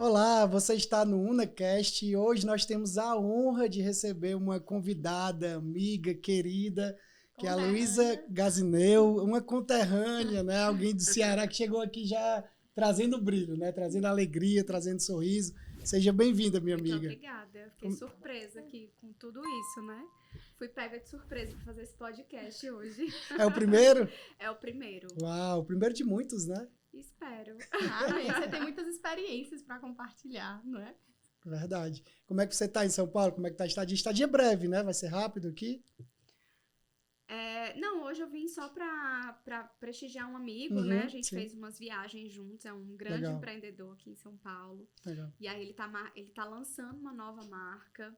Olá, você está no UnaCast e hoje nós temos a honra de receber uma convidada, amiga, querida, que é a Luísa Gazineu, uma conterrânea, né? Alguém do Ceará que chegou aqui já trazendo brilho, né? Trazendo alegria, trazendo sorriso. Seja bem-vinda, minha amiga. Muito obrigada. Eu fiquei surpresa aqui com tudo isso, né? Fui pega de surpresa para fazer esse podcast hoje. É o primeiro? É o primeiro. Uau, o primeiro de muitos, né? Espero. Você tem muitas experiências para compartilhar, não é? Verdade. Como é que você está em São Paulo? Como é que está a estadia? Estadia breve, né? Vai ser rápido aqui? Não, hoje eu vim só para prestigiar um amigo, né? A gente fez umas viagens juntos, é um grande empreendedor aqui em São Paulo. Legal. E aí ele tá lançando uma nova marca.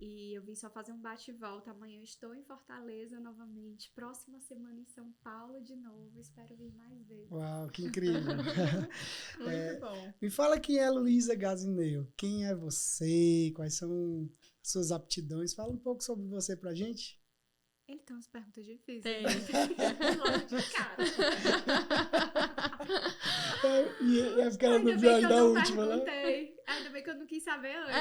E eu vim só fazer um bate e volta. Amanhã eu estou em Fortaleza novamente. Próxima semana em São Paulo de novo. Espero vir mais vezes. Uau, que incrível. Muito bom. Me fala quem é a Luísa Gazineu. Quem é você? Quais são as suas aptidões? Fala um pouco sobre você pra gente. Ele tem umas perguntas difíceis. Tem. Logo de cara. E é porque ela não viu ainda a última, né? Ainda bem que eu não quis saber antes.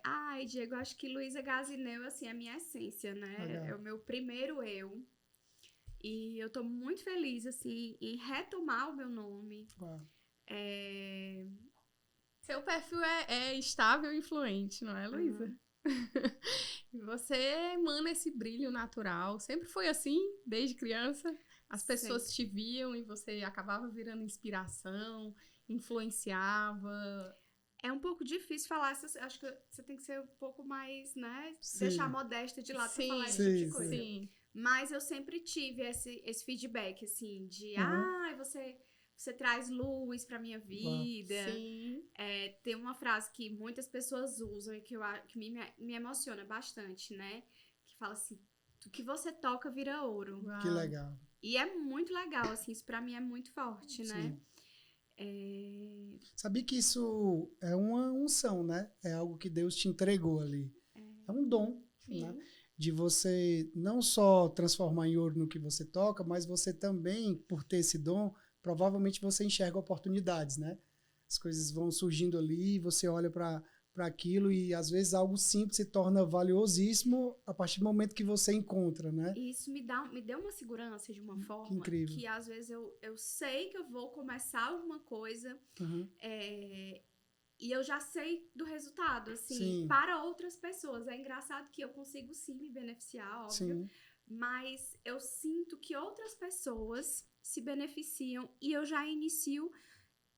Ai, Diego, acho que Luísa Gazineu, assim, é a minha essência, né? Legal. É o meu primeiro eu. E eu tô muito feliz, assim, em retomar o meu nome. Uau. Seu perfil é estável e influente, não é, Luísa? E você emana esse brilho natural. Sempre foi assim, desde criança? As pessoas te viam e você acabava virando inspiração, influenciava. É um pouco difícil falar, acho que você tem que ser um pouco mais, né? Sim. Deixar a modéstia de lado pra falar esse tipo de coisa. Sim. Mas eu sempre tive esse feedback, assim, de você traz luz pra minha vida. Sim. Tem uma frase que muitas pessoas usam e que me emociona bastante, né? Que fala assim, o que você toca vira ouro. Uau. Que legal. E é muito legal, assim, isso pra mim é muito forte, né? Sabia que isso é uma unção, né? É algo que Deus te entregou ali. É um dom, né? De você não só transformar em ouro no que você toca, mas você também, por ter esse dom, provavelmente você enxerga oportunidades, né? As coisas vão surgindo ali, você olha para aquilo e às vezes algo simples se torna valiosíssimo a partir do momento que você encontra, né? E isso me deu uma segurança de uma forma incrível. Que às vezes eu sei que eu vou começar alguma coisa e eu já sei do resultado, assim, para outras pessoas. É engraçado que eu consigo sim me beneficiar, óbvio, mas eu sinto que outras pessoas se beneficiam e eu já inicio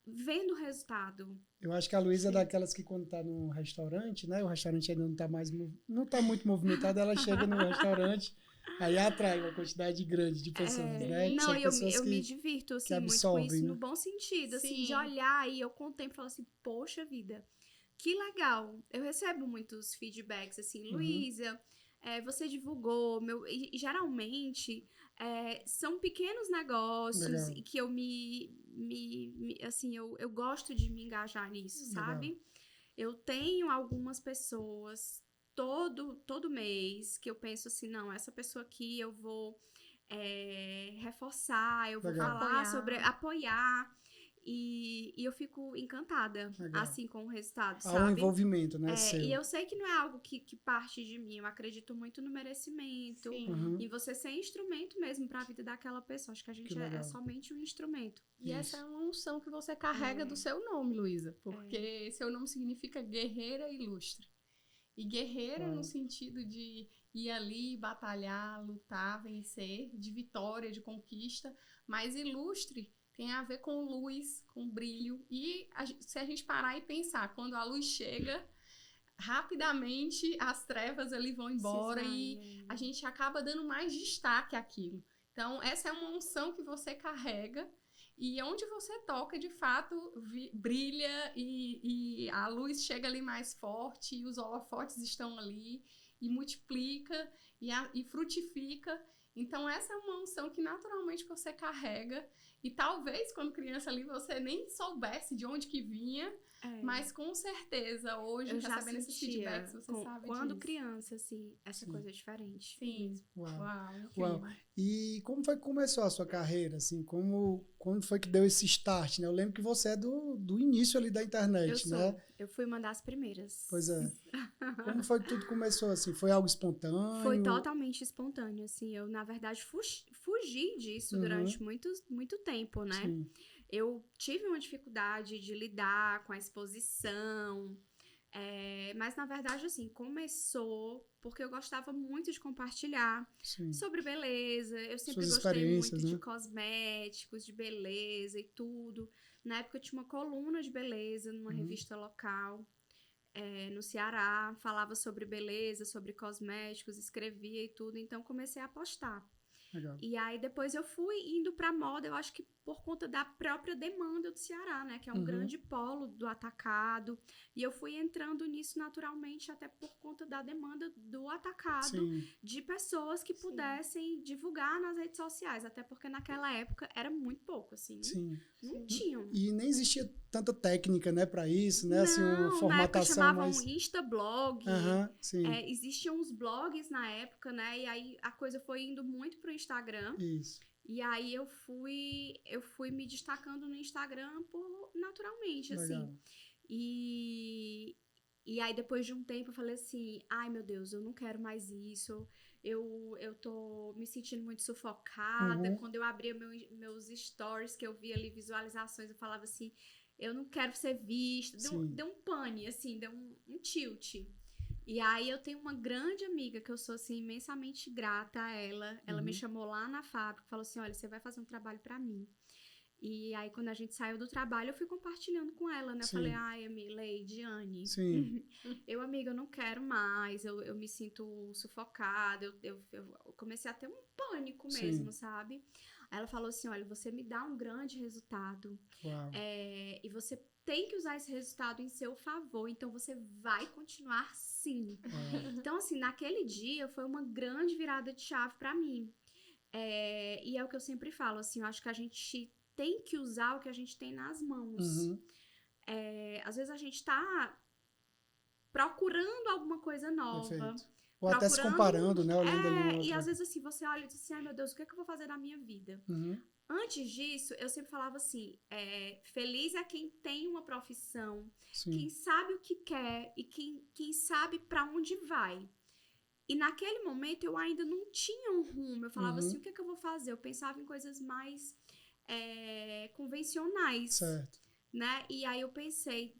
vendo o resultado. Eu acho que a Luísa é daquelas que quando está no restaurante, né? O restaurante ainda não tá muito movimentado, ela chega no restaurante, aí atrai uma quantidade grande de pessoas, né? Que Não, são eu me divirto, assim, absorvem, muito com isso, né? no bom sentido, assim, Sim. de olhar e eu contemplo e falo assim, poxa vida, que legal. Eu recebo muitos feedbacks, assim, Luísa, você divulgou, e geralmente são pequenos negócios e que eu assim, eu gosto de me engajar nisso, sabe? Eu tenho algumas pessoas todo mês que eu penso assim, não, essa pessoa aqui eu vou reforçar, eu vou falar sobre apoiar. E eu fico encantada, assim, com o resultado, sabe? Há um envolvimento, né, seu. E eu sei que não é algo que parte de mim. Eu acredito muito no merecimento. Em você ser instrumento mesmo pra vida daquela pessoa. Acho que a gente é somente um instrumento. E essa é uma unção que você carrega do seu nome, Luísa. Porque seu nome significa guerreira ilustre. E guerreira no sentido de ir ali, batalhar, lutar, vencer, de vitória, de conquista. Mas ilustre tem a ver com luz, com brilho. E se a gente parar e pensar, quando a luz chega, rapidamente as trevas ali vão embora e a gente acaba dando mais destaque àquilo. Então, essa é uma unção que você carrega e onde você toca, de fato, brilha e a luz chega ali mais forte e os holofotes estão ali e multiplica e frutifica. Então, essa é uma unção que naturalmente você carrega E talvez, quando criança ali, você nem soubesse de onde que vinha, mas com certeza, hoje, recebendo esses feedbacks, você sabe quando disso. criança, assim, essa coisa é diferente. Sim. Uau. E como foi que começou a sua carreira, assim? Como foi que deu esse start, né? Eu lembro que você é do início ali da internet, né? Eu fui uma das primeiras. Pois é. Como foi que tudo começou, assim? Foi algo espontâneo? Foi totalmente espontâneo, assim. Eu, na verdade, fugi disso durante muito tempo, né? Sim. Eu tive uma dificuldade de lidar com a exposição, mas, na verdade, assim, começou porque eu gostava muito de compartilhar sobre beleza. Eu sempre gostei muito de cosméticos, de beleza e tudo. Na época, eu tinha uma coluna de beleza numa revista local, no Ceará. Falava sobre beleza, sobre cosméticos, escrevia e tudo. Então, comecei a postar. Legal. E aí, depois eu fui indo pra moda, eu acho que por conta da própria demanda do Ceará, né? Que é um grande polo do atacado. E eu fui entrando nisso naturalmente, até por conta da demanda do atacado, de pessoas que pudessem divulgar nas redes sociais. Até porque naquela época era muito pouco, assim. Não tinham. E nem existia tanta técnica, né, pra isso, né? Não, assim, uma formatação na época chamavam mais... Instablog. Sim. Existiam uns blogs na época, né? E aí a coisa foi indo muito pro Instagram. Isso. E aí eu fui me destacando no Instagram naturalmente, assim. E aí depois de um tempo eu falei assim, ai meu Deus, eu não quero mais isso. Eu tô me sentindo muito sufocada. Quando eu abria meus stories, que eu via ali visualizações, eu falava assim, eu não quero ser vista. Deu um pane, assim, deu um tilt. E aí eu tenho uma grande amiga que eu sou, assim, imensamente grata a ela. Ela me chamou lá na fábrica e falou assim, olha, você vai fazer um trabalho pra mim. E aí, quando a gente saiu do trabalho, eu fui compartilhando com ela, né? Eu falei, ai, Diane, amiga, eu não quero mais, eu me sinto sufocada, eu comecei a ter um pânico mesmo, sabe? Aí ela falou assim, olha, você me dá um grande resultado. E você tem que usar esse resultado em seu favor, então você vai continuar sim. Então, assim, naquele dia foi uma grande virada de chave pra mim. E é o que eu sempre falo, assim, eu acho que a gente tem que usar o que a gente tem nas mãos. Às vezes a gente tá procurando alguma coisa nova. Perfeito. Ou até se comparando, né? Olhando ali e às vezes assim, você olha e diz assim, ai meu Deus, o que é que eu vou fazer da minha vida? Antes disso, eu sempre falava assim, feliz é quem tem uma profissão, quem sabe o que quer e quem sabe pra onde vai. E naquele momento eu ainda não tinha um rumo. Eu falava assim, o que é que eu vou fazer? Eu pensava em coisas mais convencionais. Certo. Né? E aí eu pensei,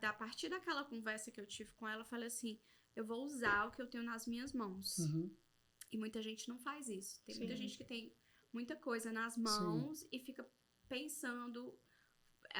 a partir daquela conversa que eu tive com ela, eu falei assim, eu vou usar o que eu tenho nas minhas mãos. E muita gente não faz isso. Tem muita gente que tem muita coisa nas mãos e fica pensando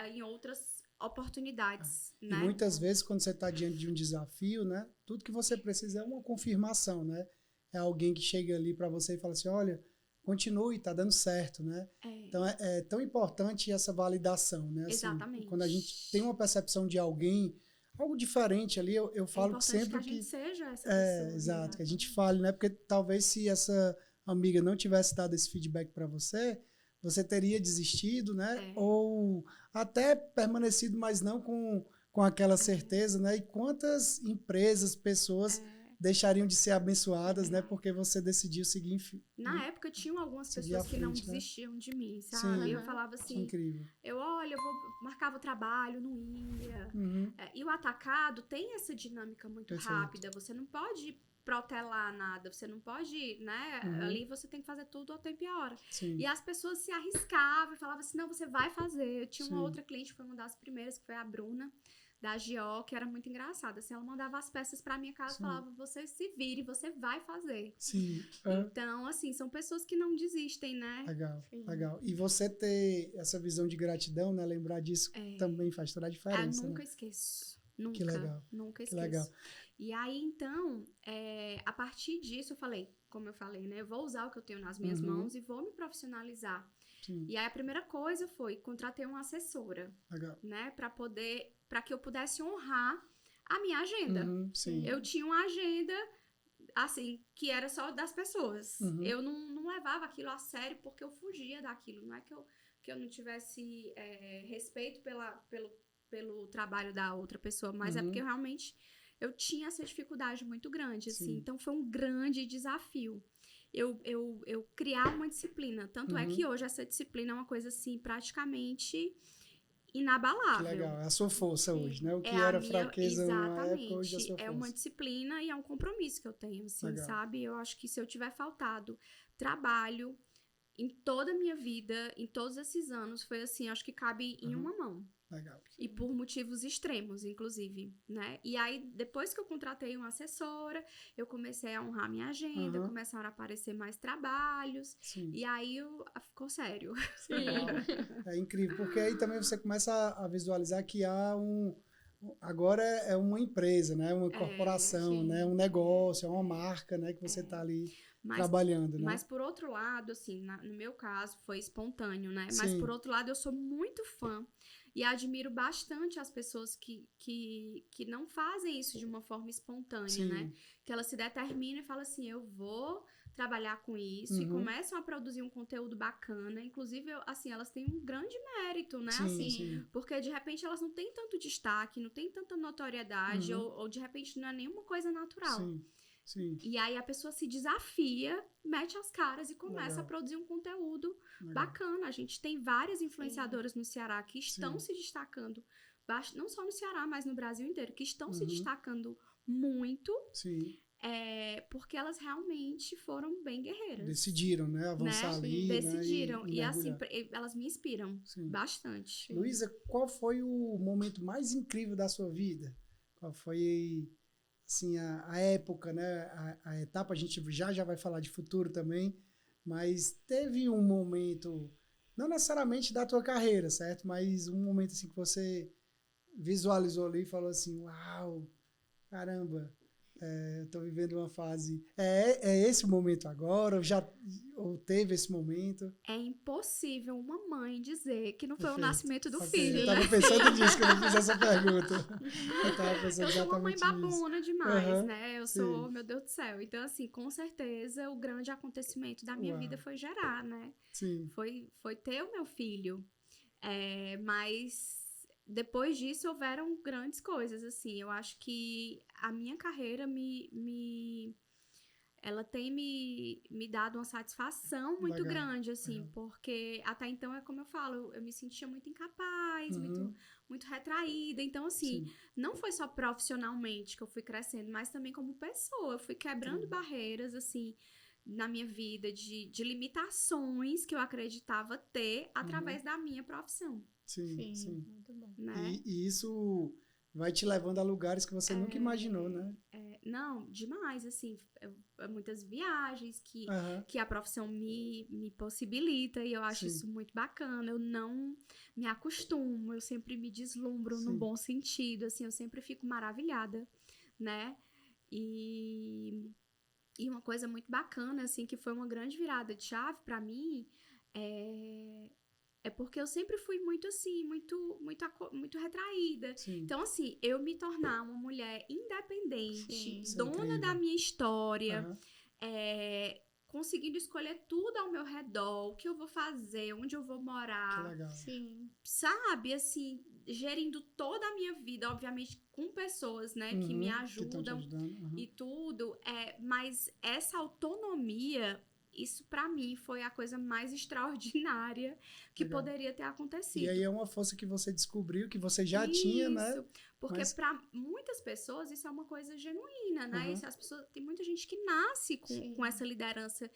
em outras oportunidades, né? E muitas vezes, quando você está diante de um desafio, né? Tudo que você precisa é uma confirmação, né? É alguém que chega ali para você e fala assim, olha, continue, tá dando certo, né? Então, é tão importante essa validação, né? Assim, exatamente. Quando a gente tem uma percepção de alguém, algo diferente ali, eu falo que sempre que a gente seja essa pessoa. Exato, que a gente fale, né? Porque talvez se essa amiga não tivesse dado esse feedback para você, você teria desistido, né? Ou até permanecido, mas não com aquela certeza, né? E quantas empresas, pessoas deixariam de ser abençoadas, né? Porque você decidiu seguir... Na época, tinham algumas pessoas que não desistiam de mim, sabe? Eu falava assim... Incrível. Eu marcava o trabalho, não ia. E o atacado tem essa dinâmica muito rápida. Você não pode protelar nada, você não pode, né? Ali você tem que fazer tudo ao tempo e a hora. E as pessoas se arriscavam e falavam assim, não, você vai fazer. Eu tinha uma outra cliente, que foi uma das primeiras, que foi a Bruna, da GO, que era muito engraçada. Assim, ela mandava as peças pra minha casa e falava, você se vire, você vai fazer. Então, assim, são pessoas que não desistem, né? Legal. E você ter essa visão de gratidão, né? Lembrar disso também faz toda a diferença. Eu nunca esqueço. Nunca. Que legal. Nunca esqueço. Que legal. E aí, então, a partir disso, como eu falei, né? Eu vou usar o que eu tenho nas minhas mãos e vou me profissionalizar. E aí, a primeira coisa foi, contratei uma assessora, né? Para que eu pudesse honrar a minha agenda. Eu tinha uma agenda, assim, que era só das pessoas. Eu não levava aquilo a sério porque eu fugia daquilo. Não é que eu que eu não tivesse respeito pelo trabalho da outra pessoa, mas é porque eu tinha essa dificuldade muito grande, assim. Então, foi um grande desafio. Eu criar uma disciplina. Tanto é que hoje essa disciplina é uma coisa, assim, praticamente inabalável. Que legal. É a sua força hoje, né? O que era fraqueza na época, hoje é a sua força. É uma disciplina e é um compromisso que eu tenho, assim, sabe? Eu acho que se eu tiver faltado trabalho em toda a minha vida, em todos esses anos, foi assim, acho que cabe em uma mão. Legal. E por motivos extremos, inclusive, né? E aí, depois que eu contratei uma assessora, eu comecei a honrar minha agenda, começaram a aparecer mais trabalhos, e aí ficou sério. É incrível, porque aí também você começa a visualizar que há agora é uma empresa, né? Uma corporação, né? Um negócio, é uma marca, né? Que você está ali trabalhando, né? Mas por outro lado, assim, no meu caso, foi espontâneo, né? Mas por outro lado, eu sou muito fã e admiro bastante as pessoas que não fazem isso de uma forma espontânea, né? Que elas se determinam e falam assim, eu vou trabalhar com isso e começam a produzir um conteúdo bacana. Inclusive, assim, elas têm um grande mérito, né? Porque, de repente, elas não têm tanto destaque, não têm tanta notoriedade ou de repente, não é nenhuma coisa natural. Sim. E aí a pessoa se desafia, mete as caras e começa a produzir um conteúdo bacana. A gente tem várias influenciadoras no Ceará que estão se destacando, não só no Ceará, mas no Brasil inteiro, que estão se destacando muito. Porque elas realmente foram bem guerreiras. Decidiram, né? Avançar ali. Decidiram. Né? E assim, elas me inspiram bastante. Luísa, qual foi o momento mais incrível da sua vida? Qual foi... assim, a época, né? A etapa, a gente já vai falar de futuro também, mas teve um momento, não necessariamente da tua carreira, certo? Mas um momento assim que você visualizou ali e falou assim, uau, caramba, eu tô vivendo uma fase... É esse o momento agora? Ou teve esse momento? É impossível uma mãe dizer que não foi o nascimento do filho, Eu tava pensando nisso, que eu fiz essa pergunta. Eu tava pensando eu sou uma mãe babona demais, né? Eu sou, meu Deus do céu. Então, assim, com certeza, o grande acontecimento da minha vida foi gerar, né? Foi ter o meu filho. Mas... depois disso, houveram grandes coisas, assim. Eu acho que a minha carreira ela tem me dado uma satisfação muito grande, assim. Porque até então, é como eu falo, eu me sentia muito incapaz, muito retraída. Então, assim, não foi só profissionalmente que eu fui crescendo, mas também como pessoa. Eu fui quebrando barreiras, assim, na minha vida, de limitações que eu acreditava ter através da minha profissão. Sim. Muito bom. Né? E isso vai te levando a lugares que você nunca imaginou, né? Não, demais, assim, muitas viagens que a profissão me possibilita e eu acho isso muito bacana. Eu não me acostumo, eu sempre me deslumbro no bom sentido, assim, eu sempre fico maravilhada, né? E uma coisa muito bacana, assim, que foi uma grande virada de chave pra mim, é porque eu sempre fui muito assim, muito retraída. Então, assim, eu me tornar uma mulher independente, dona da minha história, conseguindo escolher tudo ao meu redor, o que eu vou fazer, onde eu vou morar. Que legal. Sabe, assim, gerindo toda a minha vida, obviamente com pessoas, né, que me ajudam e tudo. Mas essa autonomia... isso, pra mim, foi a coisa mais extraordinária que poderia ter acontecido. E aí é uma força que você descobriu, que você já tinha, né? Porque pra muitas pessoas isso é uma coisa genuína, né? Tem muita gente que nasce com essa liderança,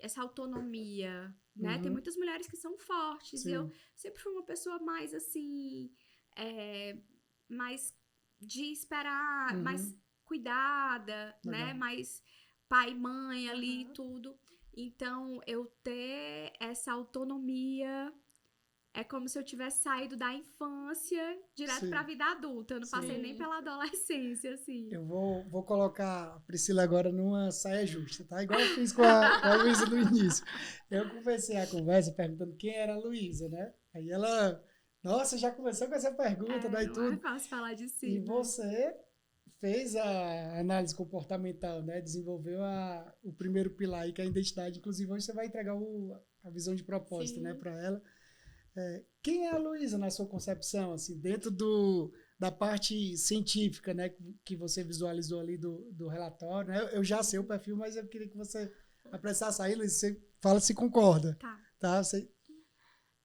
essa autonomia, né? Tem muitas mulheres que são fortes. E eu sempre fui uma pessoa mais, assim, mais de esperar, mais cuidada, né? Mais... pai, mãe ali e tudo. Então, eu ter essa autonomia é como se eu tivesse saído da infância direto pra vida adulta. Eu não passei nem pela adolescência, assim. Eu vou colocar a Priscila agora numa saia justa, tá? Igual eu fiz com a Luísa no início. Eu comecei a conversa perguntando quem era a Luísa, né? Aí ela... nossa, já começou com essa pergunta, né? E tudo. Não é fácil falar de si. E você... fez a análise comportamental, né? Desenvolveu o primeiro pilar aí, que é a identidade. Inclusive, hoje você vai entregar a visão de propósito, né? Para ela. Quem é a Luísa na sua concepção, assim, dentro da parte científica, né, que você visualizou ali do relatório, né? Eu já sei o perfil, mas eu queria que você apressasse aí, Luísa, você fala se concorda. Tá? Você...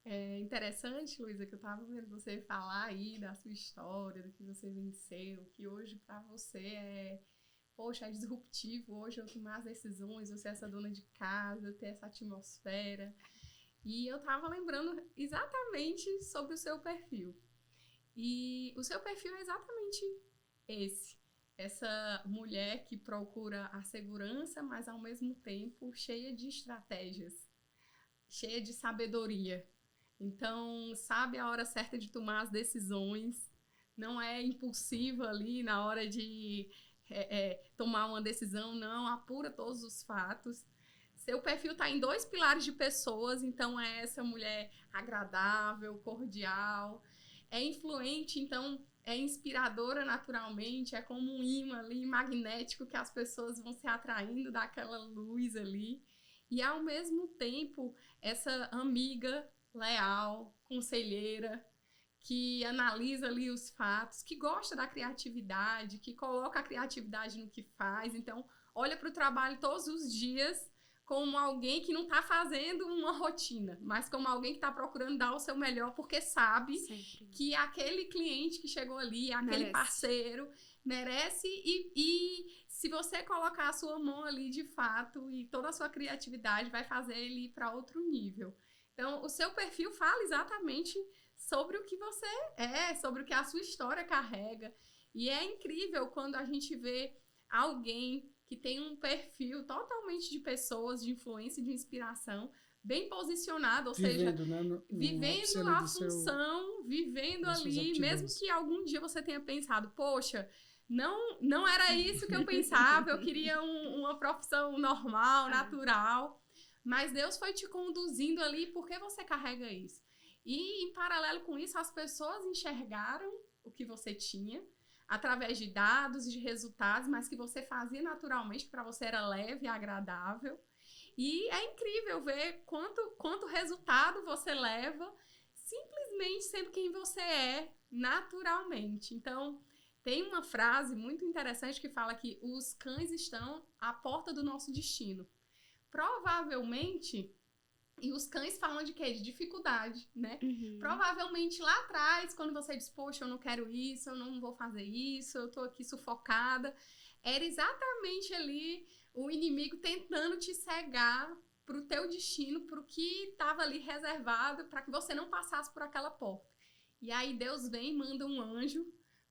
É interessante, Luísa, que eu estava vendo você falar aí da sua história, do que você venceu, que hoje para você é disruptivo hoje eu tomar as decisões, eu ser essa dona de casa, ter essa atmosfera. E eu estava lembrando exatamente sobre o seu perfil. E o seu perfil é exatamente esse. Essa mulher que procura a segurança, mas ao mesmo tempo cheia de estratégias, cheia de sabedoria. Então, sabe a hora certa de tomar as decisões, não é impulsiva ali na hora de tomar uma decisão, não, apura todos os fatos. Seu perfil está em 2 pilares de pessoas, então é essa mulher agradável, cordial, é influente, então é inspiradora naturalmente, é como um imã ali magnético que as pessoas vão se atraindo daquela luz ali. E ao mesmo tempo, essa amiga leal, conselheira, que analisa ali os fatos, que gosta da criatividade, que coloca a criatividade no que faz. Então, olha para o trabalho todos os dias como alguém que não está fazendo uma rotina, mas como alguém que está procurando dar o seu melhor, porque sabe que aquele cliente que chegou ali, aquele parceiro, merece e se você colocar a sua mão ali de fato e toda a sua criatividade vai fazer ele ir para outro nível. Então, o seu perfil fala exatamente sobre o que você é, sobre o que a sua história carrega. E é incrível quando a gente vê alguém que tem um perfil totalmente de pessoas, de influência e de inspiração, bem posicionado, ou vivendo, seja, né, vivendo a função, vivendo ali, mesmo que algum dia você tenha pensado, poxa, não era isso que eu pensava, eu queria uma profissão normal, natural, mas Deus foi te conduzindo ali porque você carrega isso. E, em paralelo com isso, as pessoas enxergaram o que você tinha, através de dados e de resultados, mas que você fazia naturalmente, que para você era leve e agradável. E é incrível ver quanto resultado você leva, simplesmente sendo quem você é, naturalmente. Então, tem uma frase muito interessante que fala que os cães estão à porta do nosso destino. Provavelmente... E os cães falam de quê? De dificuldade, né? Provavelmente lá atrás, quando você diz, poxa, eu não quero isso, eu não vou fazer isso, eu tô aqui sufocada, era exatamente ali o inimigo tentando te cegar pro teu destino, pro que estava ali reservado para que você não passasse por aquela porta. E aí Deus vem e manda um anjo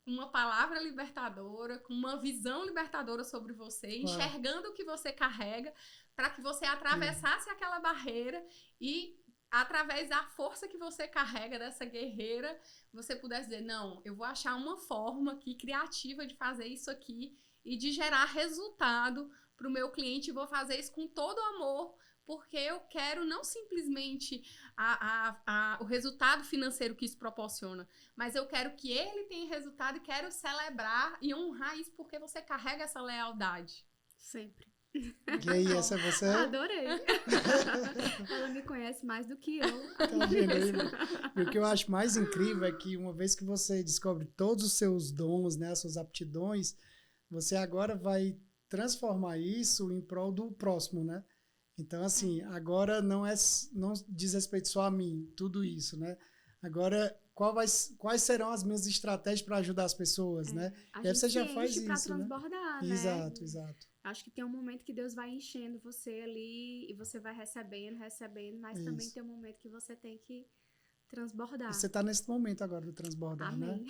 com uma palavra libertadora, com uma visão libertadora sobre você, enxergando o que você carrega, para que você atravessasse aquela barreira e, através da força que você carrega dessa guerreira, você pudesse dizer, não, eu vou achar uma forma aqui criativa de fazer isso aqui e de gerar resultado para o meu cliente, e vou fazer isso com todo amor, porque eu quero não simplesmente o resultado financeiro que isso proporciona, mas eu quero que ele tenha resultado e quero celebrar e honrar isso porque você carrega essa lealdade. Sempre. E aí, essa é você? Adorei. Ela me conhece mais do que eu. Tá vendo aí? E o que eu acho mais incrível é que uma vez que você descobre todos os seus dons, né, as suas aptidões, você agora vai transformar isso em prol do próximo, né? Então, assim, agora não diz respeito só a mim, tudo isso, né? Agora, quais serão as minhas estratégias para ajudar as pessoas, né? A gente você já faz pra isso, transbordar, né? Exato. Acho que tem um momento que Deus vai enchendo você ali e você vai recebendo, mas isso. Também tem um momento que você tem que transbordar. E você está nesse momento agora do transbordar, Amém. Né?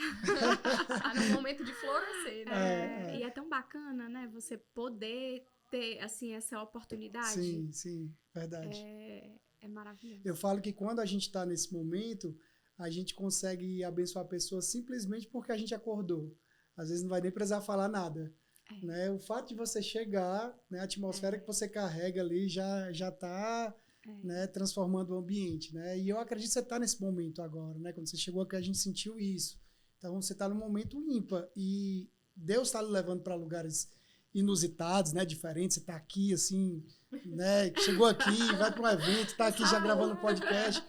Tá no momento de florescer, né? E é tão bacana, né? Você poder ter, assim, essa oportunidade. Sim, verdade. É maravilhoso. Eu falo que quando a gente está nesse momento, a gente consegue abençoar a pessoa simplesmente porque a gente acordou. Às vezes não vai nem precisar falar nada. Né? O fato de você chegar, né, a atmosfera que você carrega ali já está né, transformando o ambiente. Né? E eu acredito que você está nesse momento agora. Né? Quando você chegou aqui, a gente sentiu isso. Então, você está num momento ímpar. E Deus está lhe levando para lugares inusitados, né, diferentes. Você está aqui, assim, né, chegou aqui, vai para um evento, está aqui já gravando podcast.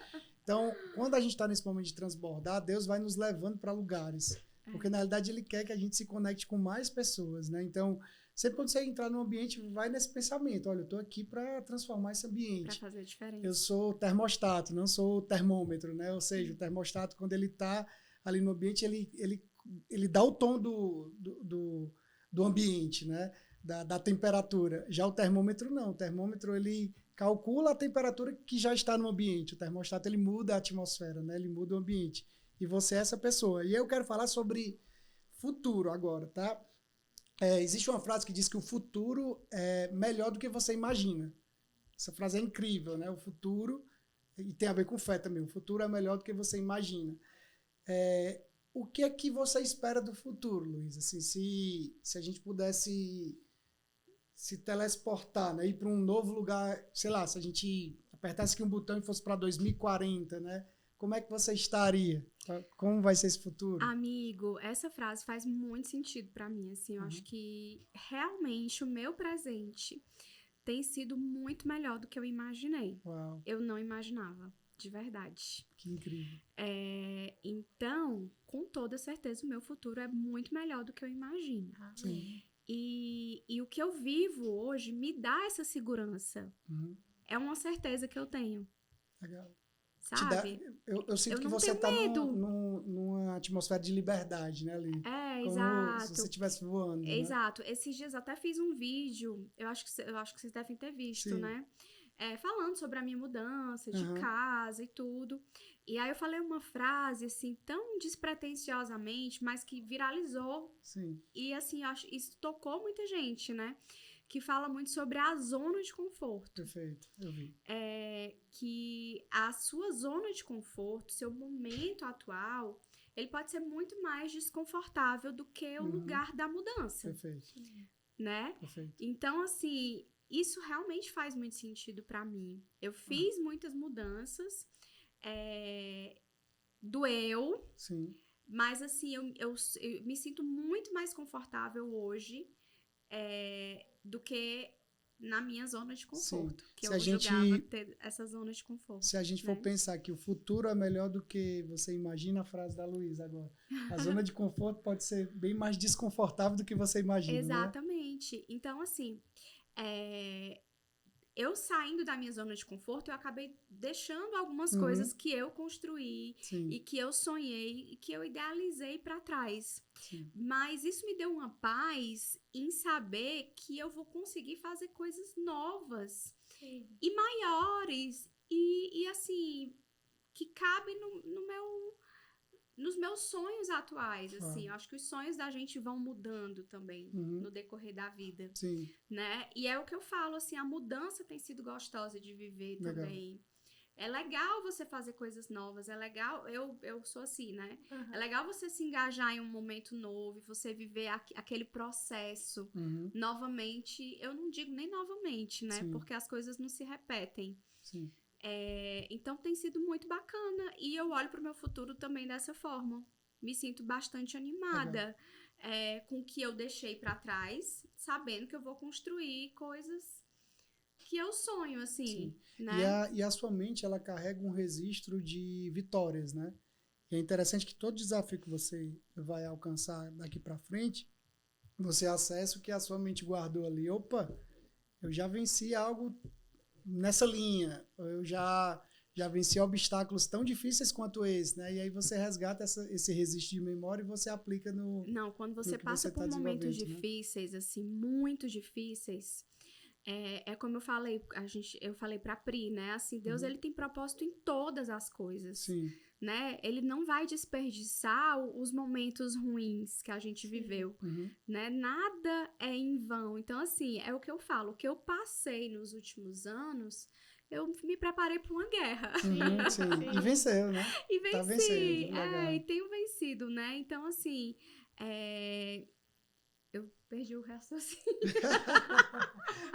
Então, quando a gente está nesse momento de transbordar, Deus vai nos levando para lugares. Porque, na realidade, Ele quer que a gente se conecte com mais pessoas, né? Então, sempre quando você entrar num ambiente, vai nesse pensamento. Olha, eu estou aqui para transformar esse ambiente. Para fazer diferença. Eu sou termostato, não sou termômetro, né? Ou seja, o termostato, quando ele está ali no ambiente, ele dá o tom do ambiente, né? Da temperatura. Já o termômetro, não. O termômetro, ele calcula a temperatura que já está no ambiente. O termostato, ele muda a atmosfera, né? Ele muda o ambiente. E você é essa pessoa. E eu quero falar sobre futuro agora, tá? Existe uma frase que diz que o futuro é melhor do que você imagina. Essa frase é incrível, né? O futuro, e tem a ver com fé também, o futuro é melhor do que você imagina. O que é que você espera do futuro, Luiz? Assim, se a gente pudesse se teleportar, né? Ir para um novo lugar, sei lá, se a gente apertasse aqui um botão e fosse para 2040, né? Como é que você estaria? Como vai ser esse futuro? Amigo, essa frase faz muito sentido pra mim, assim, eu acho que realmente o meu presente tem sido muito melhor do que eu imaginei. Uau. Eu não imaginava, de verdade. Que incrível. Então, com toda certeza, o meu futuro é muito melhor do que eu imagino. Sim. E o que eu vivo hoje me dá essa segurança. É uma certeza que eu tenho. Legal. Sabe? Eu sinto que você está numa atmosfera de liberdade, né, ali? Exato. Se você estivesse voando. Exato. Né? Esses dias até fiz um vídeo, eu acho que vocês devem ter visto, Sim. né? Falando sobre a minha mudança de casa e tudo. E aí eu falei uma frase, assim, tão despretensiosamente, mas que viralizou. Sim. E, assim, isso tocou muita gente, né? Que fala muito sobre a zona de conforto. Perfeito, eu vi. Que a sua zona de conforto, seu momento atual, ele pode ser muito mais desconfortável do que o lugar da mudança. Perfeito. Né? Perfeito. Então, assim, isso realmente faz muito sentido pra mim. Eu fiz muitas mudanças, doeu, Sim. mas, assim, eu me sinto muito mais confortável hoje do que na minha zona de conforto. Sim. Que eu julgava ter essa zona de conforto. Se a gente for pensar que o futuro é melhor do que você imagina, a frase da Luísa agora. A zona de conforto pode ser bem mais desconfortável do que você imagina. Exatamente. Né? Então, assim, eu saindo da minha zona de conforto, eu acabei deixando algumas coisas que eu construí Sim. e que eu sonhei e que eu idealizei para trás. Sim. Mas isso me deu uma paz em saber que eu vou conseguir fazer coisas novas e maiores e assim, que cabem nos meus sonhos atuais, assim. Eu acho que os sonhos da gente vão mudando também no decorrer da vida. Sim. Né? E é o que eu falo, assim, a mudança tem sido gostosa de viver também. É legal você fazer coisas novas, é legal, eu sou assim, né? É legal você se engajar em um momento novo, você viver aquele processo novamente. Eu não digo nem novamente, né? Sim. Porque as coisas não se repetem. Sim. Então tem sido muito bacana e eu olho para o meu futuro também dessa forma. Me sinto bastante animada com o que eu deixei para trás, sabendo que eu vou construir coisas que eu sonho, assim, né? E a sua mente, ela carrega um registro de vitórias, né? E é interessante que todo desafio que você vai alcançar daqui para frente, você acessa o que a sua mente guardou ali. Opa, eu já venci algo nessa linha, eu já venci obstáculos tão difíceis quanto esse, né? E aí você resgata esse registro de memória e você aplica no... Não, quando você passa por momentos difíceis, assim, muito difíceis, como eu falei pra Pri, né? Assim, Deus, ele tem propósito em todas as coisas. Sim. Né? Ele não vai desperdiçar os momentos ruins que a gente viveu, né? Nada é em vão. Então, assim, é o que eu falo. O que eu passei nos últimos anos, eu me preparei para uma guerra. Sim. E venceu, né? E venci. Tá vencendo, e tenho vencido, né? Então, assim, eu perdi o raciocínio.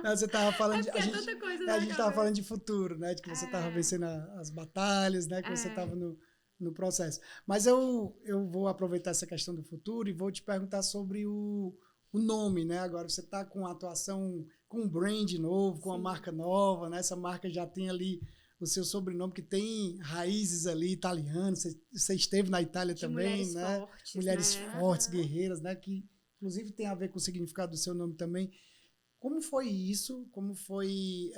Não, você tava falando a gente tava falando de futuro, né? De que você tava vencendo as batalhas, né? Que você tava no processo. Mas eu vou aproveitar essa questão do futuro e vou te perguntar sobre o nome, né? Agora você está com a atuação, com um brand novo, com uma marca nova, né? Essa marca já tem ali o seu sobrenome, que tem raízes ali italianas. Você esteve na Itália de também, mulheres né? Fortes, Mulheres né? fortes, guerreiras, né? Que inclusive tem a ver com o significado do seu nome também. Como foi isso? Como foi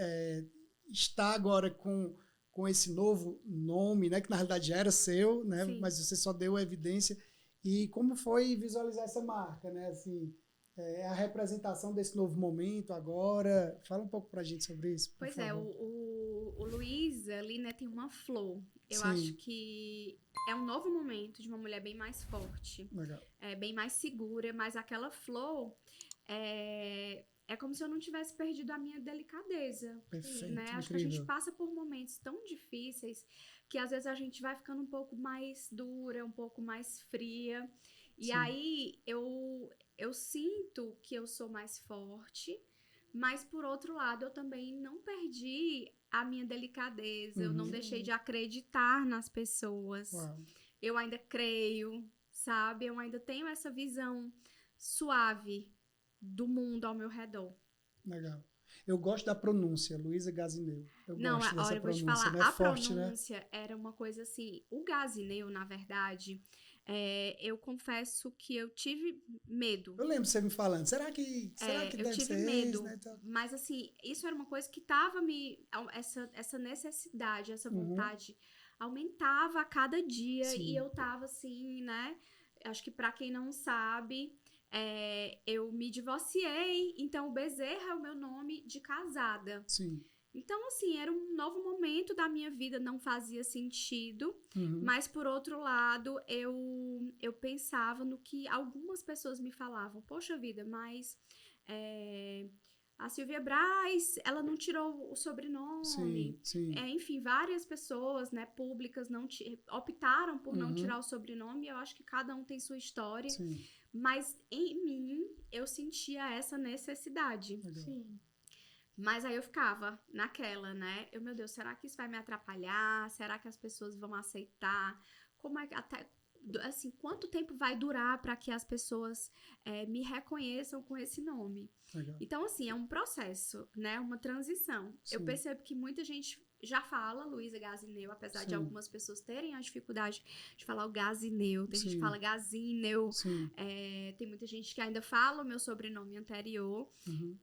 estar agora com esse novo nome, né? Que na realidade já era seu, né? Sim. Mas você só deu evidência. E como foi visualizar essa marca, né? Assim, a representação desse novo momento agora. Fala um pouco pra gente sobre isso, por Pois favor. O Luiz ali, né, tem uma flor. Eu Sim. acho que é um novo momento de uma mulher bem mais forte. Legal. Bem mais segura, mas aquela flor é como se eu não tivesse perdido a minha delicadeza. Perfeito, Né? Acho que a gente passa por momentos tão difíceis que às vezes a gente vai ficando um pouco mais dura, um pouco mais fria. E Sim. aí eu sinto que eu sou mais forte, mas por outro lado eu também não perdi a minha delicadeza, eu não deixei de acreditar nas pessoas. Uau. Eu ainda creio, sabe? Eu ainda tenho essa visão suave do mundo ao meu redor. Legal. Eu gosto da pronúncia, Luísa Gazineu. Eu gosto dessa olha, eu vou te pronúncia, falar, né? a Forte, pronúncia né? era uma coisa assim, o Gazineu, na verdade, eu confesso que eu tive medo. Eu lembro você me falando, será que deve ser medo, esse, né? mas assim, isso era uma coisa que tava essa necessidade, essa vontade aumentava a cada dia. Sim. E eu tava assim, né? Acho que pra quem não sabe, eu me divorciei, então o Bezerra é o meu nome de casada. Sim. Então, assim, era um novo momento da minha vida, não fazia sentido, mas por outro lado, eu pensava no que algumas pessoas me falavam. Poxa vida, mas a Silvia Braz, ela não tirou o sobrenome. Sim, sim. Enfim, várias pessoas, né, públicas optaram por não tirar o sobrenome. Eu acho que cada um tem sua história. Sim. Mas em mim, eu sentia essa necessidade. Legal. Sim. Mas aí eu ficava naquela, né? Meu Deus, será que isso vai me atrapalhar? Será que as pessoas vão aceitar? Como é que assim, quanto tempo vai durar para que as pessoas me reconheçam com esse nome? Legal. Então, assim, é um processo, né? Uma transição. Sim. Eu percebo que muita gente já fala Luísa Gazineu, apesar de algumas pessoas terem a dificuldade de falar o Gazineu. Tem gente que fala Gazineu. Tem muita gente que ainda fala o meu sobrenome anterior.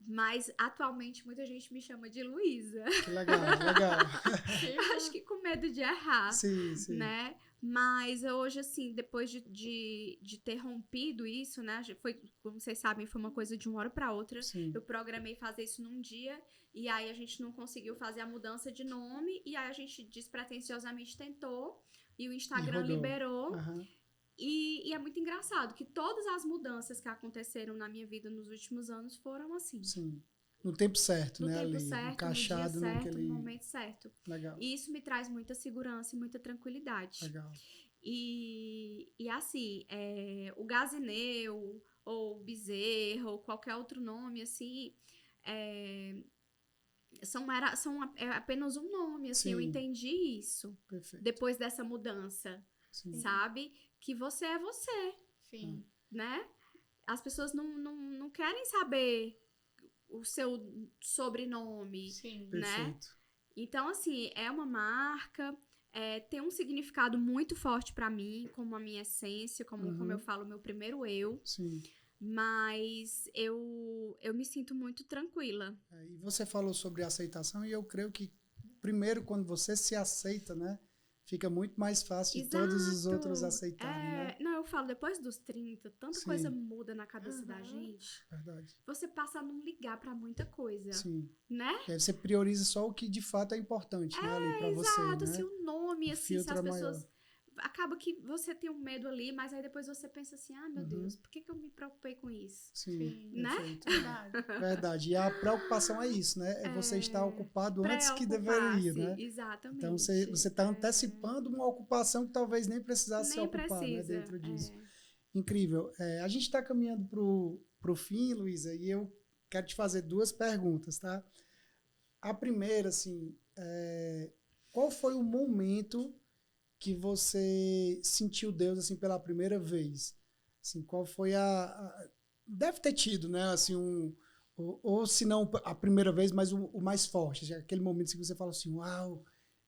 Mas, atualmente, muita gente me chama de Luísa. Que legal, legal. Acho que com medo de errar. Sim, sim. Né? Mas hoje, assim, depois de ter rompido isso, né? Foi, como vocês sabem, foi uma coisa de uma hora para outra. Sim. Eu programei fazer isso num dia e aí a gente não conseguiu fazer a mudança de nome e aí a gente despretensiosamente tentou e o Instagram liberou. E é muito engraçado que todas as mudanças que aconteceram na minha vida nos últimos anos foram assim. Sim. No tempo certo, né? No tempo ali, certo, encaixado no dia certo, naquele... no momento certo. Legal. E isso me traz muita segurança e muita tranquilidade. Legal. E assim, o Gazineu, ou Bezerra, ou qualquer outro nome, assim, é apenas um nome, assim. Sim. Eu entendi isso. Perfeito. Depois dessa mudança. Sim. Sabe? Que você é você. Sim. Né? As pessoas não querem saber o seu sobrenome. Sim. Né? Perfeito. Então, assim, é uma marca, tem um significado muito forte pra mim, como a minha essência, como eu falo, o meu primeiro eu. Sim. Mas eu me sinto muito tranquila. E você falou sobre aceitação e eu creio que, primeiro, quando você se aceita, né? Fica muito mais fácil de todos os outros aceitarem, né? Não, eu falo, depois dos 30, tanta coisa muda na cabeça da gente. Verdade. Você passa a não ligar pra muita coisa. Sim. Né? E aí você prioriza só o que de fato é importante, né? Ali pra você, exato. né? Assim, o nome, assim, se as pessoas... Maior. Acaba que você tem um medo ali, mas aí depois você pensa assim, meu Deus, por que eu me preocupei com isso? Sim, né? Verdade. Verdade. E a preocupação é isso, né? É você estar ocupado antes que deveria, né? Exatamente. Então você está antecipando uma ocupação que talvez nem precisasse se ocupar, né? Dentro disso. Incrível. A gente está caminhando pro fim, Luísa, e eu quero te fazer 2 perguntas, tá? A primeira, assim, qual foi o momento que você sentiu Deus, assim, pela primeira vez? Assim, qual foi deve ter tido, né? Assim, ou se não a primeira vez, mas o mais forte. Assim, aquele momento que você fala assim, uau,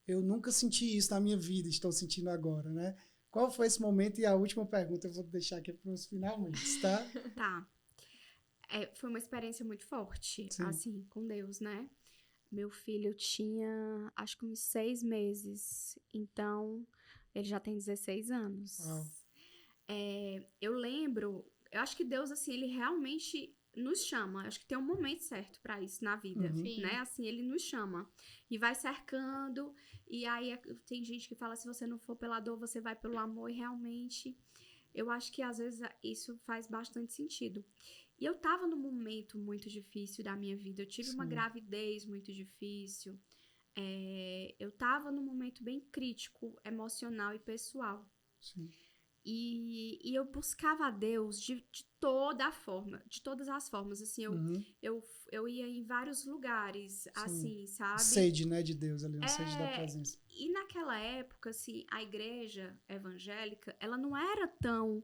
eu nunca senti isso na minha vida, estou sentindo agora, né? Qual foi esse momento? E a última pergunta eu vou deixar aqui para os finalmente, tá? Tá. Foi uma experiência muito forte, Sim. assim, com Deus, né? Meu filho tinha, acho que uns 6 meses, então ele já tem 16 anos. Uau. Eu lembro, eu acho que Deus, assim, ele realmente nos chama. Acho que tem um momento certo pra isso na vida, né? Assim, ele nos chama e vai cercando. E aí tem gente que fala, se você não for pela dor, você vai pelo amor. E realmente, eu acho que às vezes isso faz bastante sentido. E eu tava num momento muito difícil da minha vida. Eu tive uma gravidez muito difícil. Eu tava num momento bem crítico, emocional e pessoal. Sim. E eu buscava a Deus de toda a forma, de todas as formas, assim, eu ia em vários lugares, assim, sabe? Sede, né, de Deus ali, sede da presença. E naquela época, assim, a igreja evangélica, ela não era tão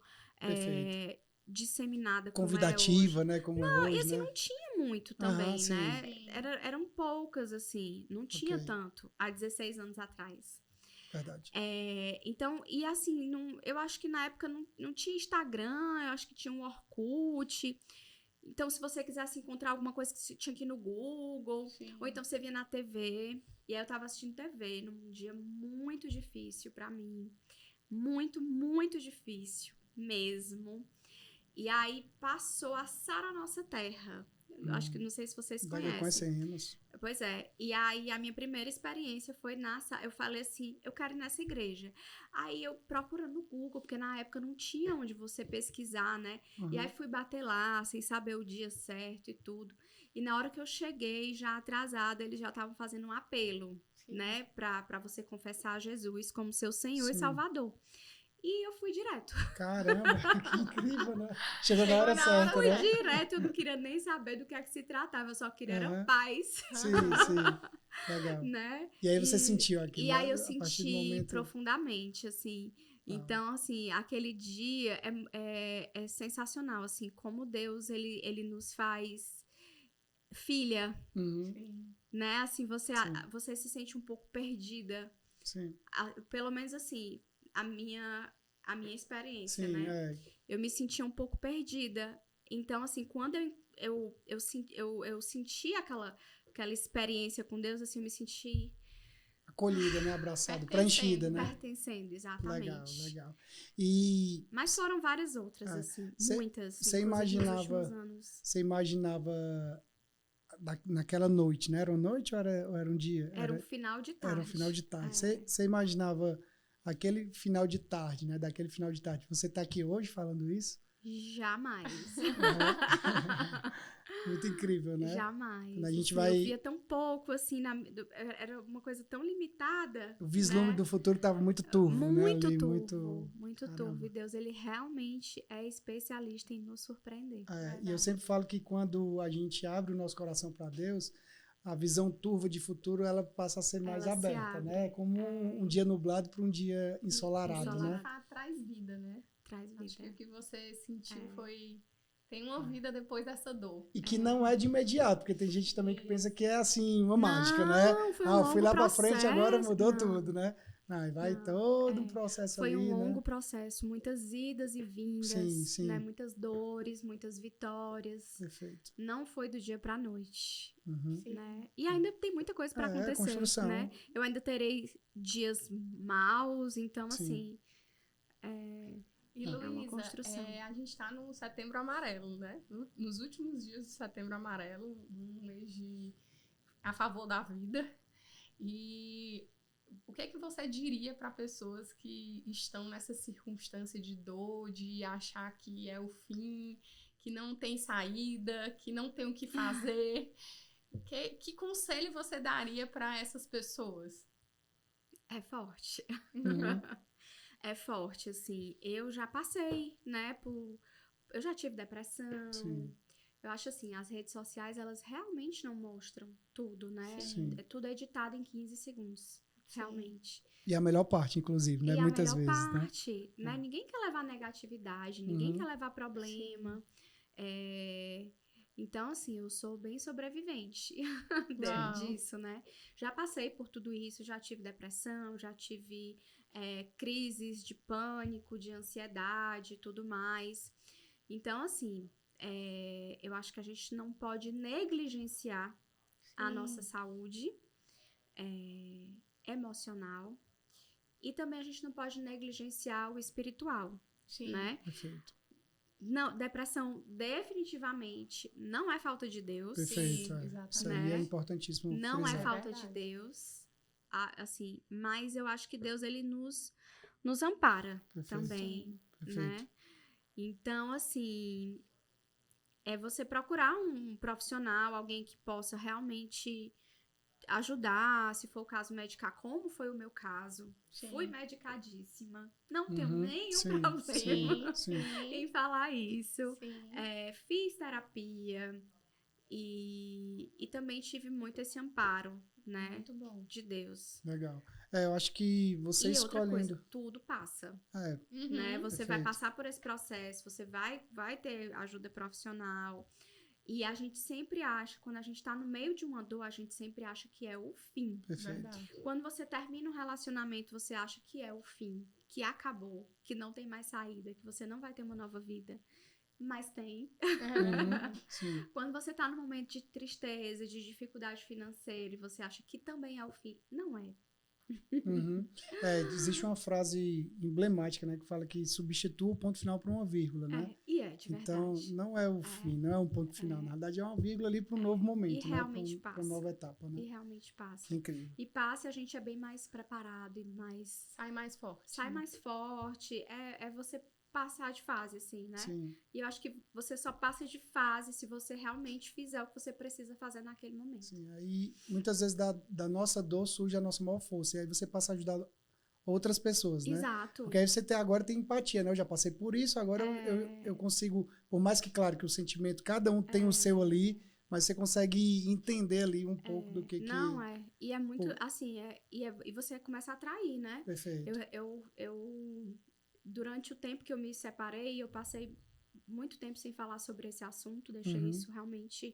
disseminada como convidativa, é hoje. né, como não, hoje, e assim, né? não tinha muito também, sim. né? Eram poucas, assim, não tinha tanto, há 16 anos atrás. Verdade. Então, e assim, eu acho que na época não tinha Instagram, eu acho que tinha um Orkut. Então, se você quisesse encontrar alguma coisa que tinha aqui no Google, ou então você via na TV. E aí eu tava assistindo TV num dia muito difícil pra mim. Muito, muito difícil mesmo. E aí passou a Sara Nossa Terra. Eu acho que não sei se vocês conhecem. Conhecemos. Pois é. E aí a minha primeira experiência foi eu falei assim, eu quero ir nessa igreja. Aí eu procurando no Google, porque na época não tinha onde você pesquisar, né? E aí fui bater lá, sem saber o dia certo e tudo. E na hora que eu cheguei, já atrasada, eles já estavam fazendo um apelo, né? Pra você confessar a Jesus como seu Senhor e Salvador. E eu fui direto. Caramba, que incrível, né? Chegou na hora certa, fui né? direto, eu não queria nem saber do que é que se tratava, eu só queria era paz. Sim, legal. Né? E aí você sentiu aquilo? E aí eu senti profundamente, assim. Então, assim, aquele dia é sensacional, assim, como Deus, ele nos faz filha, né? Assim, você se sente um pouco perdida. Sim. Pelo menos, assim, a minha experiência, né? Eu me sentia um pouco perdida. Então, assim, quando eu senti aquela experiência com Deus, assim, eu me senti acolhida, né? Abraçada, preenchida, né? Pertencendo, exatamente. Legal. Mas foram várias outras, assim, muitas. Você imaginava naquela noite, né? Era uma noite ou era um dia? Era um final de tarde. Era um final de tarde. Você imaginava aquele final de tarde, né? Daquele final de tarde. Você tá aqui hoje falando isso? Jamais. Muito incrível, né? Jamais. Quando a gente assim, eu via tão pouco, assim, era uma coisa tão limitada. O vislumbre do futuro estava muito turvo, né? Muito turvo. E Deus, ele realmente é especialista em nos surpreender. E eu sempre falo que quando a gente abre o nosso coração para Deus, a visão turva de futuro, ela passa a ser mais aberta, né? Como um dia nublado para um dia ensolarado, né? Traz vida, né? Traz vida. Acho que o que você sentiu foi... Tem uma vida depois dessa dor. E que não é de imediato, porque tem gente também que pensa que é assim, uma mágica, né? Eu fui lá para frente, agora mudou tudo, né? Vai todo um processo ali, né? Foi um longo processo, muitas idas e vindas, né? Muitas dores, muitas vitórias. Perfeito. Não foi do dia pra noite, né? E ainda tem muita coisa para acontecer, construção. Né? Eu ainda terei dias maus, então assim... E Luísa, a gente está no Setembro Amarelo, né? Nos últimos dias do Setembro Amarelo, um mês a favor da vida. E o que é que você diria para pessoas que estão nessa circunstância de dor, de achar que é o fim, que não tem saída, que não tem o que fazer? Que conselho você daria para essas pessoas? É forte. É forte, assim. Eu já passei, né, eu já tive depressão. Sim. Eu acho assim, as redes sociais, elas realmente não mostram tudo, né? Sim. É tudo editado em 15 segundos, realmente. E a melhor parte, inclusive, né? Muitas vezes, a melhor parte, né? Ninguém quer levar negatividade, ninguém quer levar problema. Então, assim, eu sou bem sobrevivente disso, né? Já passei por tudo isso, já tive depressão, já tive crises de pânico, de ansiedade e tudo mais. Então, assim, eu acho que a gente não pode negligenciar a nossa saúde emocional e também a gente não pode negligenciar o espiritual, né? Perfeito. Não, depressão definitivamente não é falta de Deus. Perfeito, exatamente. Isso aí é importantíssimo. Não frisar. é falta de Deus, assim, mas eu acho que Deus, ele nos ampara também, né? Então, assim, você procurar um profissional, alguém que possa realmente ajudar, se for o caso, medicar, como foi o meu caso. Fui medicadíssima. Não tenho nenhum problema em falar isso. Fiz terapia e também tive muito esse amparo, né? Muito bom. De Deus. Legal. Eu acho que você escolhendo... outra coisa, tudo passa. Né? Você vai passar por esse processo, você vai ter ajuda profissional. E a gente sempre acha, quando a gente tá no meio de uma dor, a gente sempre acha que é o fim. Quando você termina um relacionamento, você acha que é o fim, que acabou, que não tem mais saída, que você não vai ter uma nova vida. Mas tem. Quando você tá num momento de tristeza, de dificuldade financeira, e você acha que também é o fim, não é. Existe uma frase emblemática, né, que fala que substitua o ponto final por uma vírgula, né? E de verdade. Então, não é o fim, não é um ponto final. Na verdade, é uma vírgula ali para um novo momento, e realmente né? Para uma nova etapa, né? E realmente passa. Incrível. E passa, a gente é bem mais preparado e mais... Sai mais forte. Sai mais forte. É você passar de fase, assim, né? Sim. E eu acho que você só passa de fase se você realmente fizer o que você precisa fazer naquele momento. Sim, aí muitas vezes da nossa dor surge a nossa maior força. E aí você passa a ajudar outras pessoas, né? Exato. Porque aí você agora tem empatia, né? Eu já passei por isso, agora eu consigo... Por mais que, claro, que o sentimento, cada um tem o seu ali, mas você consegue entender ali um pouco do que... Não, E é muito, assim, e você começa a atrair, né? Perfeito. Durante o tempo que eu me separei, eu passei muito tempo sem falar sobre esse assunto, deixei isso realmente...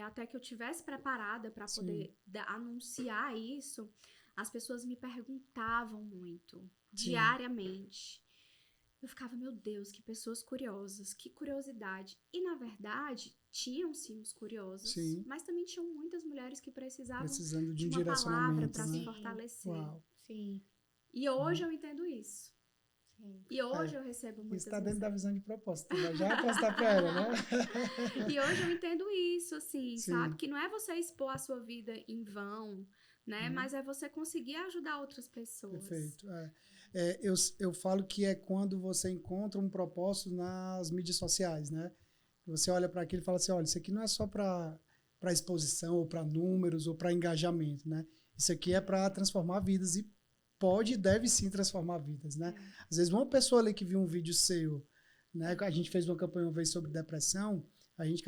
até que eu tivesse preparada para poder anunciar isso, as pessoas me perguntavam muito, diariamente. Eu ficava, meu Deus, que pessoas curiosas, que curiosidade. E, na verdade, tinham sim os curiosos, mas também tinham muitas mulheres que precisavam de uma palavra para se fortalecer. Uau. Sim. E hoje eu entendo isso. E hoje eu recebo muitas Isso está dentro da visão de propósito. Já apostar para ela, né? E hoje eu entendo isso, assim, sabe? Que não é você expor a sua vida em vão, né? Mas é você conseguir ajudar outras pessoas. Perfeito. Eu falo que é quando você encontra um propósito nas mídias sociais, né? Você olha para aquilo e fala assim, olha, isso aqui não é só para exposição, ou para números, ou para engajamento, né? Isso aqui é para transformar vidas e pode e deve sim transformar vidas, né? Às vezes uma pessoa ali que viu um vídeo seu, né? A gente fez uma campanha uma vez sobre depressão, a gente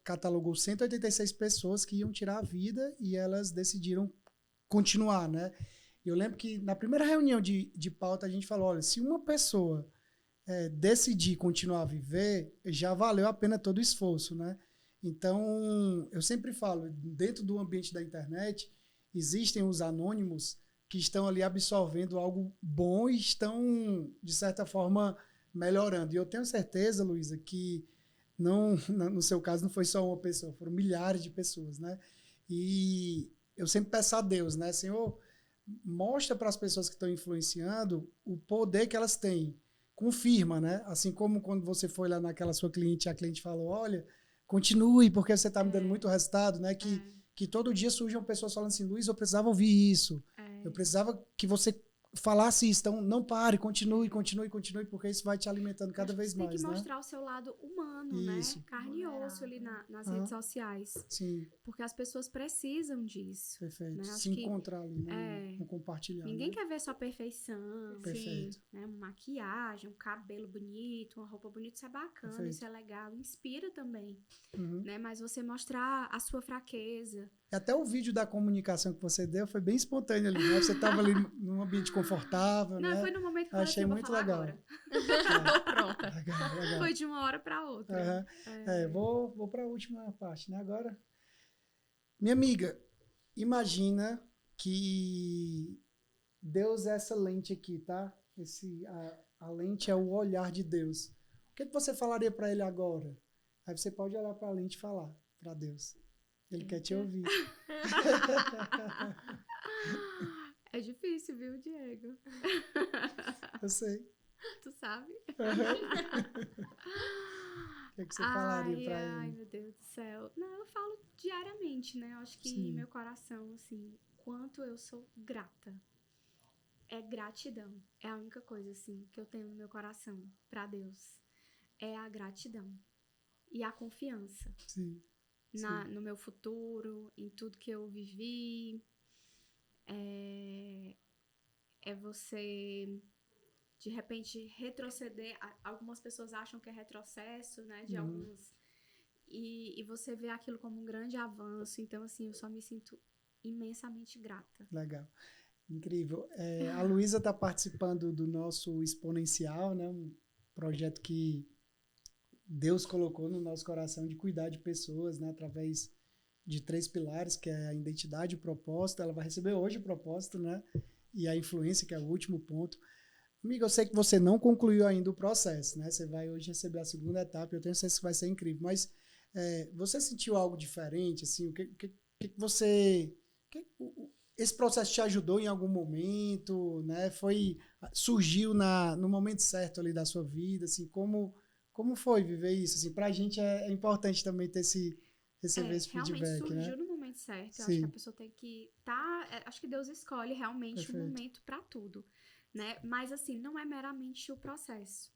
catalogou 186 pessoas que iam tirar a vida e elas decidiram continuar, né? Eu lembro que na primeira reunião de pauta a gente falou, olha, se uma pessoa decidir continuar a viver, já valeu a pena todo o esforço, né? Então, eu sempre falo, dentro do ambiente da internet, existem os anônimos que estão ali absorvendo algo bom e estão, de certa forma, melhorando. E eu tenho certeza, Luísa, que no seu caso não foi só uma pessoa, foram milhares de pessoas, né? E eu sempre peço a Deus, né? Senhor, mostra para as pessoas que estão influenciando o poder que elas têm. Confirma, né? Assim como quando você foi lá naquela sua cliente, a cliente falou, olha, continue, porque você está me dando muito resultado, né? Que todo dia surjam pessoas falando assim, Luiz, eu precisava ouvir isso. Eu precisava que você falasse isso. Então, não pare, continue, porque isso vai te alimentando cada vez mais, né? Tem que mostrar o seu lado humano, isso. Né? Carne e osso ali nas redes sociais. Sim. Porque as pessoas precisam disso. Perfeito. Né? Se encontrar ali, né? No compartilhar. Ninguém quer ver só perfeição. Perfeito. Né? Uma maquiagem, um cabelo bonito, uma roupa bonita, isso é bacana, perfeito. Isso é legal. Inspira também. Né? Mas você mostrar a sua fraqueza. Até o vídeo da comunicação que você deu foi bem espontâneo ali, né? Você estava ali num ambiente confortável, Não, né? foi no momento que eu achei muito legal. Pronta. Legal. Foi de uma hora para outra. Vou para a última parte, né? Agora, minha amiga, imagina que Deus é essa lente aqui, tá? A lente é o olhar de Deus. O que você falaria para ele agora? Aí você pode olhar para a lente e falar para Deus. Ele quer te ouvir. É difícil, viu, Diego? Eu sei. Tu sabe? O que você falaria para ele? Ai, meu Deus do céu. Não, eu falo diariamente, né? Eu acho que meu coração, assim, quanto eu sou grata. É gratidão. É a única coisa, assim, que eu tenho no meu coração para Deus. É a gratidão. E a confiança. Sim. No meu futuro, em tudo que eu vivi. É você, de repente, retroceder. Algumas pessoas acham que é retrocesso, né? De alguns. E você vê aquilo como um grande avanço. Então, assim, eu só me sinto imensamente grata. Legal. Incrível. A Luísa está participando do nosso Exponencial, né? Um projeto que Deus colocou no nosso coração de cuidar de pessoas, né? Através de 3 pilares, que é a identidade e o propósito. Ela vai receber hoje o propósito, né? E a influência, que é o último ponto. Amiga, eu sei que você não concluiu ainda o processo, né? Você vai hoje receber a segunda etapa. Eu tenho certeza que vai ser incrível. Mas você sentiu algo diferente? Assim, o que você... Esse processo te ajudou em algum momento, né? Surgiu no momento certo ali da sua vida, assim, como foi viver isso? Assim, pra gente é importante também receber esse feedback, realmente surgiu, né? no momento certo. Sim. Eu acho que a pessoa tem que acho que Deus escolhe realmente Perfeito. um momento pra tudo, né? Mas assim, não é meramente o processo.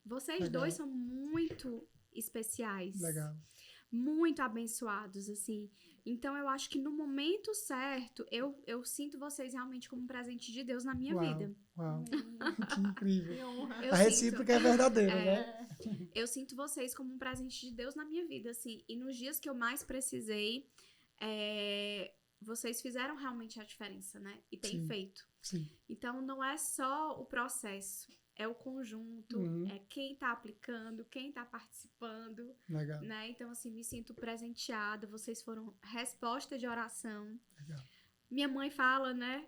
Vocês Legal. dois são muito especiais. Legal. Muito abençoados, assim. Então, eu acho que no momento certo, eu sinto vocês realmente como um presente de Deus na minha vida. Uau, que incrível. Que A recíproca é verdadeira, né? Eu sinto vocês como um presente de Deus na minha vida, assim. E nos dias que eu mais precisei, vocês fizeram realmente a diferença, né? E têm feito. Sim. Então, não é só o processo. É o conjunto, é quem tá aplicando, quem tá participando. Legal. Né? Então, assim, me sinto presenteada. Vocês foram resposta de oração. Legal. Minha mãe fala, né?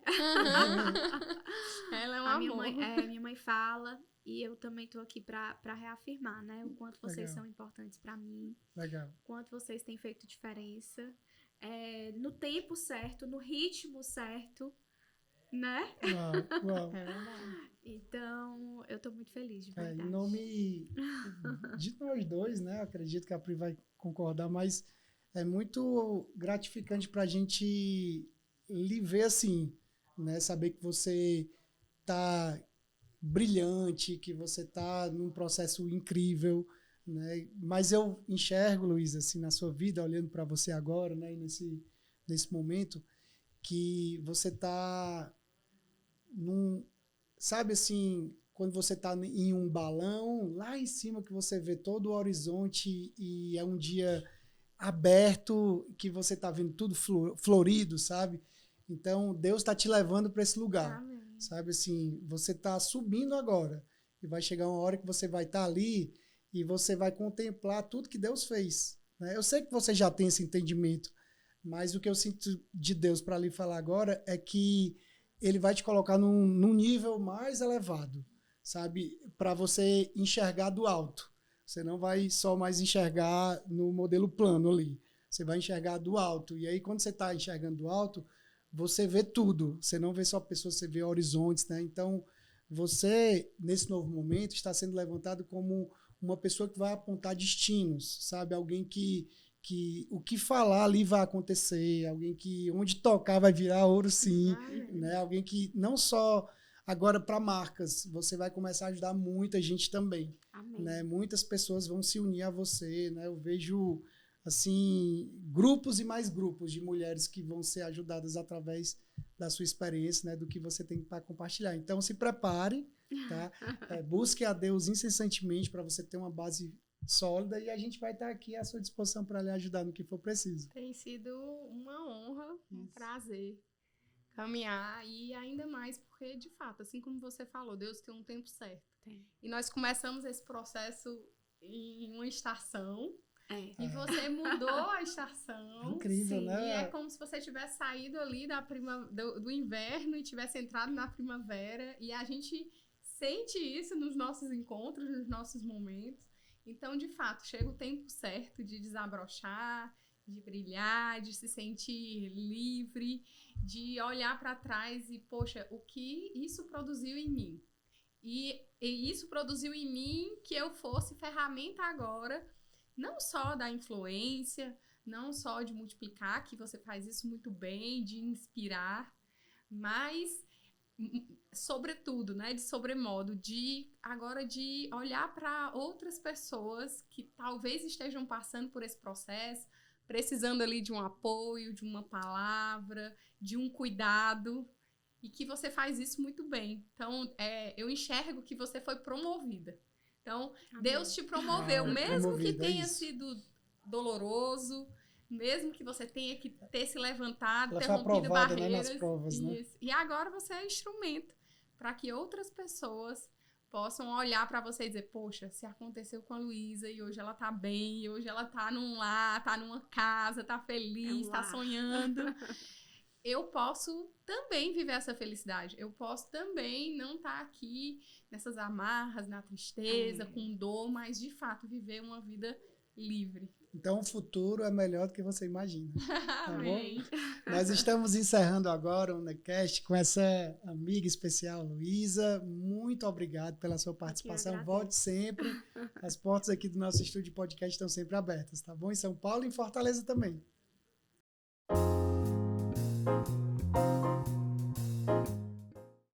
Ela é um amor. Minha mãe fala. E eu também tô aqui pra reafirmar, né? O quanto vocês são importantes pra mim. Legal. O quanto vocês têm feito diferença. No tempo certo, no ritmo certo. Né? Uau. É verdade. Então, eu tô muito feliz, de verdade. Em nome de nós dois, né? Acredito que a Pri vai concordar, mas é muito gratificante pra gente lhe ver assim, né? Saber que você tá brilhante, que você tá num processo incrível, né? Mas eu enxergo, Luísa, assim, na sua vida, olhando para você agora, né? E nesse momento, que você tá sabe assim, quando você está em um balão, lá em cima que você vê todo o horizonte e é um dia aberto, que você está vendo tudo florido, sabe? Então, Deus está te levando para esse lugar. Amém. Sabe assim, você está subindo agora e vai chegar uma hora que você vai estar ali e você vai contemplar tudo que Deus fez, né? Eu sei que você já tem esse entendimento, mas o que eu sinto de Deus para lhe falar agora é que Ele vai te colocar num nível mais elevado, sabe? Para você enxergar do alto. Você não vai só mais enxergar no modelo plano ali. Você vai enxergar do alto. E aí, quando você está enxergando do alto, você vê tudo. Você não vê só pessoas, você vê horizontes, né? Então, você, nesse novo momento, está sendo levantado como uma pessoa que vai apontar destinos, sabe? Alguém que o que falar ali vai acontecer, alguém que onde tocar vai virar ouro sim, né? Alguém que não só agora para marcas, você vai começar a ajudar muita gente também, né? Muitas pessoas vão se unir a você, né? Eu vejo assim grupos e mais grupos de mulheres que vão ser ajudadas através da sua experiência, né? Do que você tem para compartilhar. Então se prepare, tá? Busque a Deus incessantemente para você ter uma base sólida e a gente vai estar aqui à sua disposição para lhe ajudar no que for preciso. Tem sido uma honra, um prazer caminhar, e ainda mais porque, de fato, assim como você falou, Deus tem um tempo certo. Tem. E nós começamos esse processo em uma estação, e você mudou a estação. Incrível, sim, né? E é como se você tivesse saído ali do inverno e tivesse entrado na primavera, e a gente sente isso nos nossos encontros, nos nossos momentos. Então, de fato, chega o tempo certo de desabrochar, de brilhar, de se sentir livre, de olhar para trás e, poxa, o que isso produziu em mim? E isso produziu em mim que eu fosse ferramenta agora, não só da influência, não só de multiplicar, que você faz isso muito bem, de inspirar, mas, sobretudo, né, de sobremodo, agora de olhar para outras pessoas que talvez estejam passando por esse processo, precisando ali de um apoio, de uma palavra, de um cuidado, e que você faz isso muito bem. Então, eu enxergo que você foi promovida. Então, amém. Deus te promoveu, mesmo que tenha sido doloroso, mesmo que você tenha que ter se levantado, ter rompido barreiras. Né, nas provas, né? E agora você é instrumento para que outras pessoas possam olhar para você e dizer, poxa, se aconteceu com a Luísa e hoje ela tá bem, e hoje ela tá num lar, tá numa casa, tá feliz, tá sonhando, eu posso também viver essa felicidade. Eu posso também não estar aqui nessas amarras, na tristeza, com dor, mas de fato viver uma vida livre. Então o futuro é melhor do que você imagina. Tá Amém. Bom? Nós estamos encerrando agora o NECast com essa amiga especial, Luísa. Muito obrigado pela sua participação. Volte sempre. As portas aqui do nosso estúdio de podcast estão sempre abertas, tá bom? Em São Paulo e em Fortaleza também.